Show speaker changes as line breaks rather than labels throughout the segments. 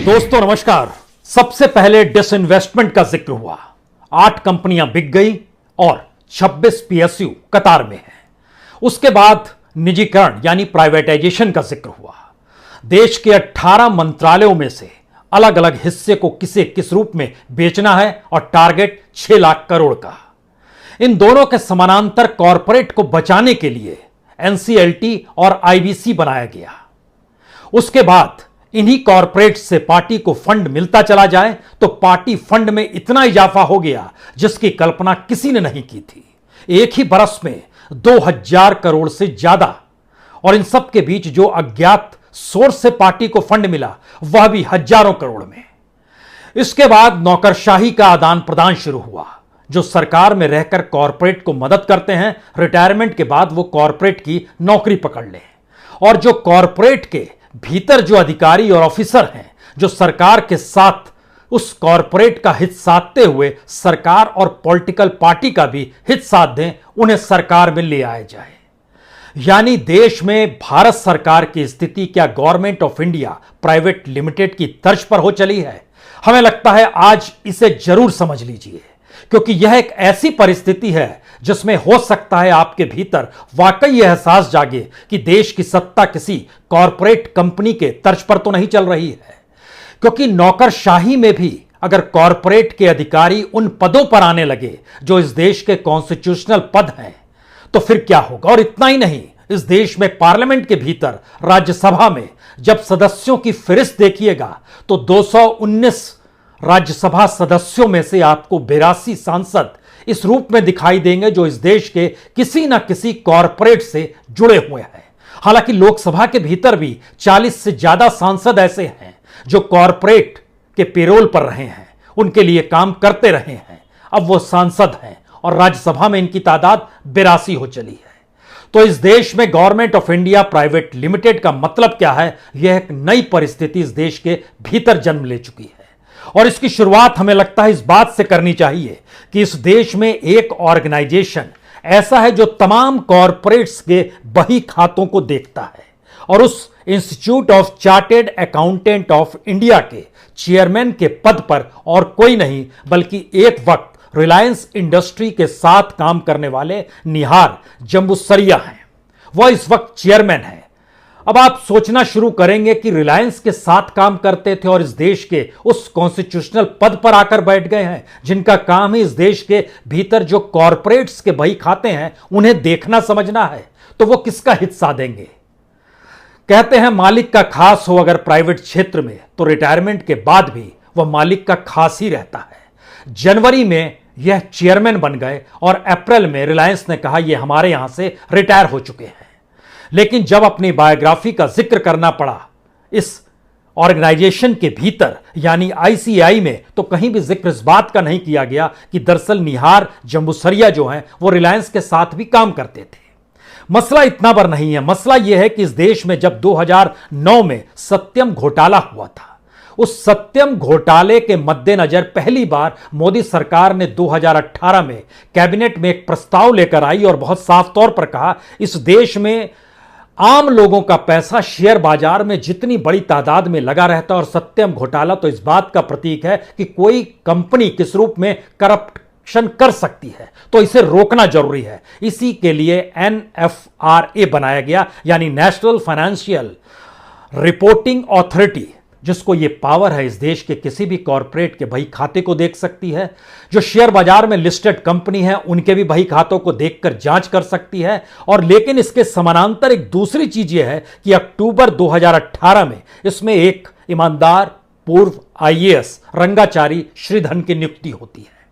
दोस्तों नमस्कार। सबसे पहले डिसइन्वेस्टमेंट का जिक्र हुआ। 8 कंपनियां बिक गई और 26 पीएसयू कतार में हैं। उसके बाद निजीकरण यानी प्राइवेटाइजेशन का जिक्र हुआ। देश के 18 मंत्रालयों में से अलग अलग हिस्से को किसे किस रूप में बेचना है और टारगेट 6 लाख करोड़ का। इन दोनों के समानांतर कॉरपोरेट को बचाने के लिए एनसीएलटी और आईबीसी बनाया गया। उसके बाद इन्हीं कॉरपोरेट से पार्टी को फंड मिलता चला जाए तो पार्टी फंड में इतना इजाफा हो गया जिसकी कल्पना किसी ने नहीं की थी। एक ही बरस में 2000 करोड़ से ज्यादा, और इन सब के बीच जो अज्ञात सोर्स से पार्टी को फंड मिला वह भी हजारों करोड़ में। इसके बाद नौकरशाही का आदान प्रदान शुरू हुआ। जो सरकार में रहकर कॉरपोरेट को मदद करते हैं, रिटायरमेंट के बाद वो कॉरपोरेट की नौकरी पकड़ लें, और जो कॉरपोरेट के भीतर जो अधिकारी और ऑफिसर हैं जो सरकार के साथ उस कॉरपोरेट का हित साधते हुए सरकार और पॉलिटिकल पार्टी का भी हित साध दें, उन्हें सरकार में ले आया जाए। यानी देश में भारत सरकार की स्थिति क्या government of India private limited की तर्ज पर हो चली है? हमें लगता है आज इसे जरूर समझ लीजिए, क्योंकि यह एक ऐसी परिस्थिति है जिसमें हो सकता है आपके भीतर वाकई यह एहसास जागे कि देश की सत्ता किसी कॉरपोरेट कंपनी के तर्ज पर तो नहीं चल रही है। क्योंकि नौकरशाही में भी अगर कॉरपोरेट के अधिकारी उन पदों पर आने लगे जो इस देश के कॉन्स्टिट्यूशनल पद हैं, तो फिर क्या होगा। और इतना ही नहीं, इस देश में पार्लियामेंट के भीतर राज्यसभा में जब सदस्यों की फहरिस्त देखिएगा तो 219 राज्यसभा सदस्यों में से आपको 82 सांसद इस रूप में दिखाई देंगे जो इस देश के किसी ना किसी कॉरपोरेट से जुड़े हुए हैं। हालांकि लोकसभा के भीतर भी 40 से ज्यादा सांसद ऐसे हैं जो कॉरपोरेट के पेरोल पर रहे हैं, उनके लिए काम करते रहे हैं, अब वो सांसद हैं, और राज्यसभा में इनकी तादाद 82 हो चली है। तो इस देश में government of India private limited का मतलब क्या है? यह एक नई परिस्थिति इस देश के भीतर जन्म ले चुकी है, और इसकी शुरुआत हमें लगता है इस बात से करनी चाहिए कि इस देश में एक ऑर्गेनाइजेशन ऐसा है जो तमाम कॉरपोरेट्स के बही खातों को देखता है, और उस institute of chartered accountant of India के चेयरमैन के पद पर और कोई नहीं बल्कि एक वक्त रिलायंस इंडस्ट्री के साथ काम करने वाले निहार जम्बूसरिया हैं। वह इस वक्त चेयरमैन हैं। अब आप सोचना शुरू करेंगे कि रिलायंस के साथ काम करते थे और इस देश के उस कॉन्स्टिट्यूशनल पद पर आकर बैठ गए हैं जिनका काम ही इस देश के भीतर जो कॉरपोरेट्स के बही खाते हैं उन्हें देखना समझना है, तो वो किसका हित साधेंगे? कहते हैं मालिक का खास हो अगर प्राइवेट क्षेत्र में तो रिटायरमेंट के बाद भी वह मालिक का खास ही रहता है। जनवरी में यह चेयरमैन बन गए और अप्रैल में रिलायंस ने कहा यह हमारे यहां से रिटायर हो चुके हैं। लेकिन जब अपनी बायोग्राफी का जिक्र करना पड़ा इस ऑर्गेनाइजेशन के भीतर यानी आईसीएआई में, तो कहीं भी जिक्र इस बात का नहीं किया गया कि दरअसल निहार जम्बूसरिया जो हैं वो रिलायंस के साथ भी काम करते थे। मसला इतना पर नहीं है। मसला यह है कि इस देश में जब 2009 में सत्यम घोटाला हुआ था, उस सत्यम घोटाले के मद्देनजर पहली बार मोदी सरकार ने 2018 में कैबिनेट में एक प्रस्ताव लेकर आई और बहुत साफ तौर पर कहा इस देश में आम लोगों का पैसा शेयर बाजार में जितनी बड़ी तादाद में लगा रहता है, और सत्यम घोटाला तो इस बात का प्रतीक है कि कोई कंपनी किस रूप में करप्शन कर सकती है, तो इसे रोकना जरूरी है। इसी के लिए एनएफआरए बनाया गया, यानी नेशनल फाइनेंशियल रिपोर्टिंग अथॉरिटी, जिसको यह पावर है इस देश के किसी भी कॉरपोरेट के बही खाते को देख सकती है, जो शेयर बाजार में लिस्टेड कंपनी है उनके भी बही खातों को देखकर जांच कर सकती है। और लेकिन इसके समानांतर एक दूसरी चीज यह है कि अक्टूबर 2018 में इसमें एक ईमानदार पूर्व आईएएस रंगाचारी श्रीधरन की नियुक्ति होती है।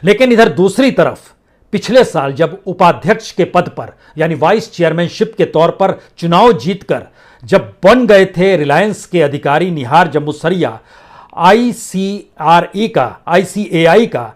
लेकिन इधर दूसरी तरफ पिछले साल जब उपाध्यक्ष के पद पर यानी वाइस चेयरमैनशिप के तौर पर चुनाव जीतकर जब बन गए थे रिलायंस के अधिकारी निहार जम्बूसरिया आईसीएआई का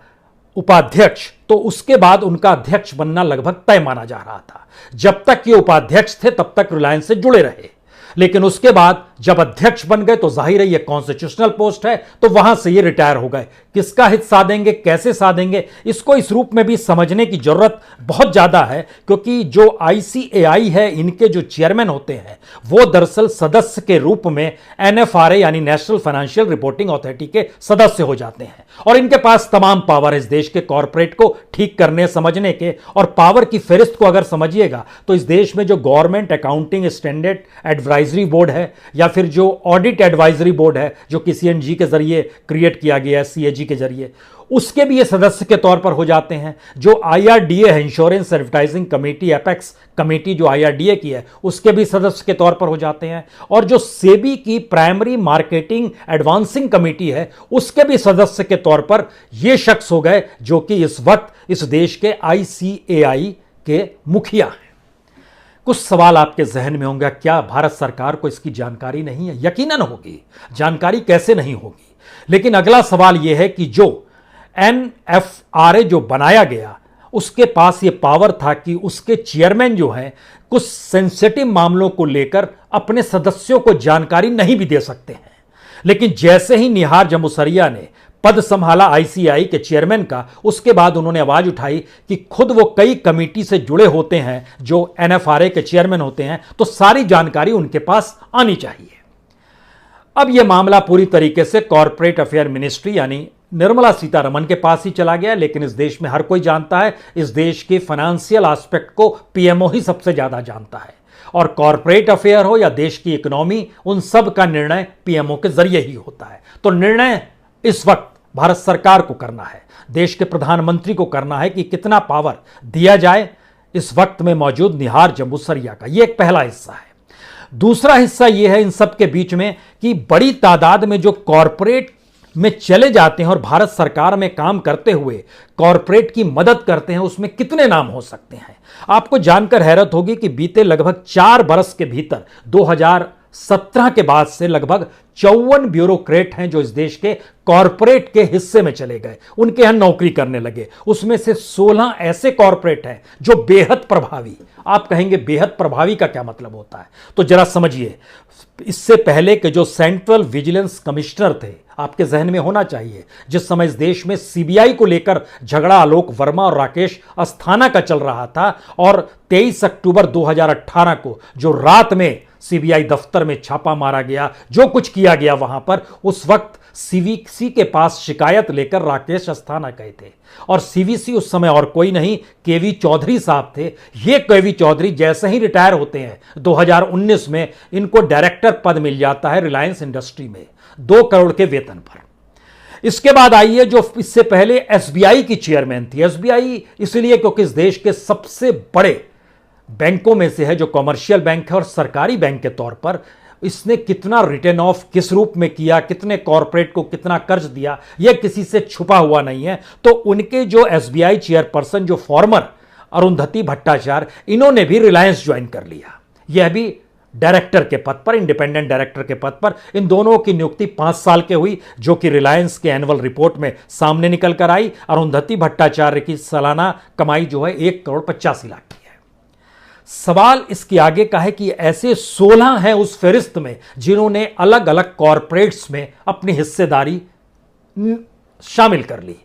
उपाध्यक्ष, तो उसके बाद उनका अध्यक्ष बनना लगभग तय माना जा रहा था। जब तक ये उपाध्यक्ष थे तब तक रिलायंस से जुड़े रहे, लेकिन उसके बाद जब अध्यक्ष बन गए तो जाहिर है ये कॉन्स्टिट्यूशनल पोस्ट है, तो वहां से ये रिटायर हो गए। किसका हित साधेंगे, कैसे साधेंगे, इसको इस रूप में भी समझने की जरूरत बहुत ज्यादा है, क्योंकि जो ICAI है, इनके जो चेयरमैन होते हैं वो दरअसल सदस्य के रूप में NFRA यानी नेशनल फाइनेंशियल रिपोर्टिंग अथॉरिटी के सदस्य हो जाते हैं, और इनके पास तमाम पावर है इस देश के कॉरपोरेट को ठीक करने समझने के। और पावर की फहरिस्त को अगर समझिएगा तो इस देश में जो government accounting standard advisory board है या फिर जो ऑडिट एडवाइजरी बोर्ड है जो कि CNG के जरिए क्रिएट किया गया है, CAG के जरिए, उसके भी ये सदस्य के तौर पर हो जाते हैं। जो IRDA है, insurance advertising committee, apex committee जो IRDA की है, उसके भी सदस्य के तौर पर हो जाते हैं। और जो सेबी की प्राइमरी मार्केटिंग एडवांसिंग कमेटी है, उसके भी सदस्य के तौर पर ये शख्स हो गए जो कि इस वक्त इस देश के ICAI के मुखिया हैं। कुछ सवाल आपके जहन में होंगे, क्या भारत सरकार को इसकी जानकारी नहीं है? यकीनन होगी, जानकारी कैसे नहीं होगी। लेकिन अगला सवाल यह है कि जो NFRA जो बनाया गया, उसके पास ये पावर था कि उसके चेयरमैन जो हैं कुछ सेंसिटिव मामलों को लेकर अपने सदस्यों को जानकारी नहीं भी दे सकते हैं। लेकिन जैसे ही निहार जमुसरिया ने पद संभाला ICAI के चेयरमैन का, उसके बाद उन्होंने आवाज उठाई कि खुद वो कई कमेटी से जुड़े होते हैं जो NFRA के चेयरमैन होते हैं, तो सारी जानकारी उनके पास आनी चाहिए। अब यह मामला पूरी तरीके से कॉर्पोरेट अफेयर मिनिस्ट्री यानी निर्मला सीतारमण के पास ही चला गया। लेकिन इस देश में हर कोई जानता है, इस देश के फाइनेंशियल एस्पेक्ट को PMO ही सबसे ज्यादा जानता है, और कॉर्पोरेट अफेयर हो या देश की इकोनॉमी, उन सब का निर्णय PMO के जरिए ही होता है। तो निर्णय इस वक्त भारत सरकार को करना है, देश के प्रधानमंत्री को करना है कि कितना पावर दिया जाए इस वक्त में मौजूद निहार जम्मूसरिया का। यह एक पहला हिस्सा है। दूसरा हिस्सा यह है इन सब के बीच में कि बड़ी तादाद में जो कॉरपोरेट में चले जाते हैं और भारत सरकार में काम करते हुए कॉरपोरेट की मदद करते हैं, उसमें कितने नाम हो सकते हैं। आपको जानकर हैरत होगी कि बीते लगभग 4 बरस के भीतर 2017 के बाद से लगभग 54 ब्यूरोक्रेट हैं जो इस देश के कॉरपोरेट के हिस्से में चले गए, उनके यहां नौकरी करने लगे। उसमें से 16 ऐसे कॉरपोरेट हैं जो बेहद प्रभावी। आप कहेंगे बेहद प्रभावी का क्या मतलब होता है, तो जरा समझिए। इससे पहले के जो सेंट्रल विजिलेंस कमिश्नर थे, आपके जहन में होना चाहिए, जिस समय इस देश में CBI को लेकर झगड़ा आलोक वर्मा और राकेश अस्थाना का चल रहा था, और 23 अक्टूबर 2018 को जो रात में CBI दफ्तर में छापा मारा गया, जो कुछ किया गया वहां पर, उस वक्त CVC के पास शिकायत लेकर राकेश अस्थाना गए थे। और CVC उस समय और कोई नहीं, KV चौधरी साहब थे। ये KV चौधरी जैसे ही रिटायर होते हैं 2019 में, इनको डायरेक्टर पद मिल जाता है रिलायंस इंडस्ट्री में 2 करोड़ के वेतन पर। इसके बाद आइए जो इससे पहले SBI की चेयरमैन थी। SBI इसलिए क्योंकि इस देश के सबसे बड़े बैंकों में से है, जो कमर्शियल बैंक है और सरकारी बैंक के तौर पर। इसने कितना रिटर्न ऑफ किस रूप में किया, कितने कॉरपोरेट को कितना कर्ज दिया, यह किसी से छुपा हुआ नहीं है। तो उनके जो SBI चेयरपर्सन जो फॉर्मर अरुंधति भट्टाचार्य, इन्होंने भी रिलायंस ज्वाइन कर लिया, यह भी डायरेक्टर के पद पर, इंडिपेंडेंट डायरेक्टर के पद पर। इन दोनों की नियुक्ति 5 साल के हुई, जो कि रिलायंस के एनुअल रिपोर्ट में सामने निकल कर आई। अरुंधति भट्टाचार्य की सालाना कमाई जो है 1 करोड़ 85 लाख की है। सवाल इसके आगे का है कि ऐसे 16 हैं उस फहरिस्त में जिन्होंने अलग अलग कॉरपोरेट्स में अपनी हिस्सेदारी शामिल कर ली।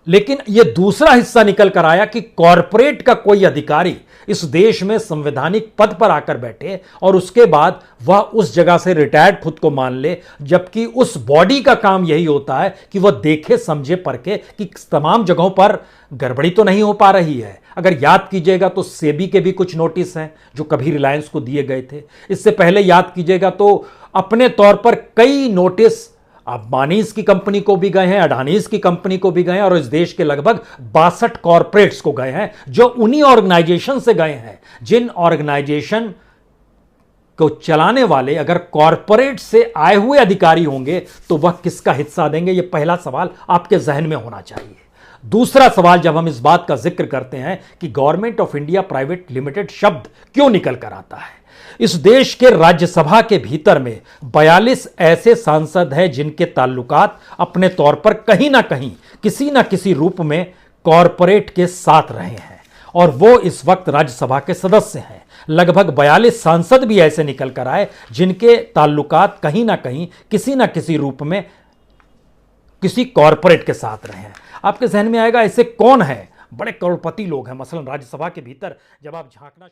लेकिन यह दूसरा हिस्सा निकल कर आया कि कॉरपोरेट का कोई अधिकारी इस देश में संवैधानिक पद पर आकर बैठे और उसके बाद वह उस जगह से रिटायर्ड खुद को मान ले, जबकि उस बॉडी का काम यही होता है कि वह देखे समझे परखे कि तमाम जगहों पर गड़बड़ी तो नहीं हो पा रही है। अगर याद कीजिएगा तो सेबी के भी कुछ नोटिस हैं जो कभी रिलायंस को दिए गए थे। इससे पहले याद कीजिएगा तो अपने तौर पर कई नोटिस अंबानीज की कंपनी को भी गए हैं, अडानीज की कंपनी को भी गए हैं, और इस देश के लगभग 62 कॉरपोरेट्स को गए हैं, जो उन्हीं ऑर्गेनाइजेशन से गए हैं जिन ऑर्गेनाइजेशन को चलाने वाले अगर कॉरपोरेट से आए हुए अधिकारी होंगे तो वह किसका हिस्सा देंगे। यह पहला सवाल आपके जहन में होना चाहिए। दूसरा सवाल, जब हम इस बात का जिक्र करते हैं कि government of India private limited शब्द क्यों निकल कर आता है, इस देश के राज्यसभा के भीतर में 42 ऐसे सांसद हैं जिनके ताल्लुकात अपने तौर पर कहीं ना कहीं किसी ना किसी रूप में कॉरपोरेट के साथ रहे हैं, और वो इस वक्त राज्यसभा के सदस्य हैं। लगभग 42 सांसद भी ऐसे निकल कर आए जिनके ताल्लुकात कहीं ना कहीं किसी ना किसी रूप में किसी कॉरपोरेट के साथ रहे हैं। आपके जहन में आएगा ऐसे कौन है? बड़े करोड़पति लोग हैं। मसलन राज्यसभा के भीतर जब आप झांकना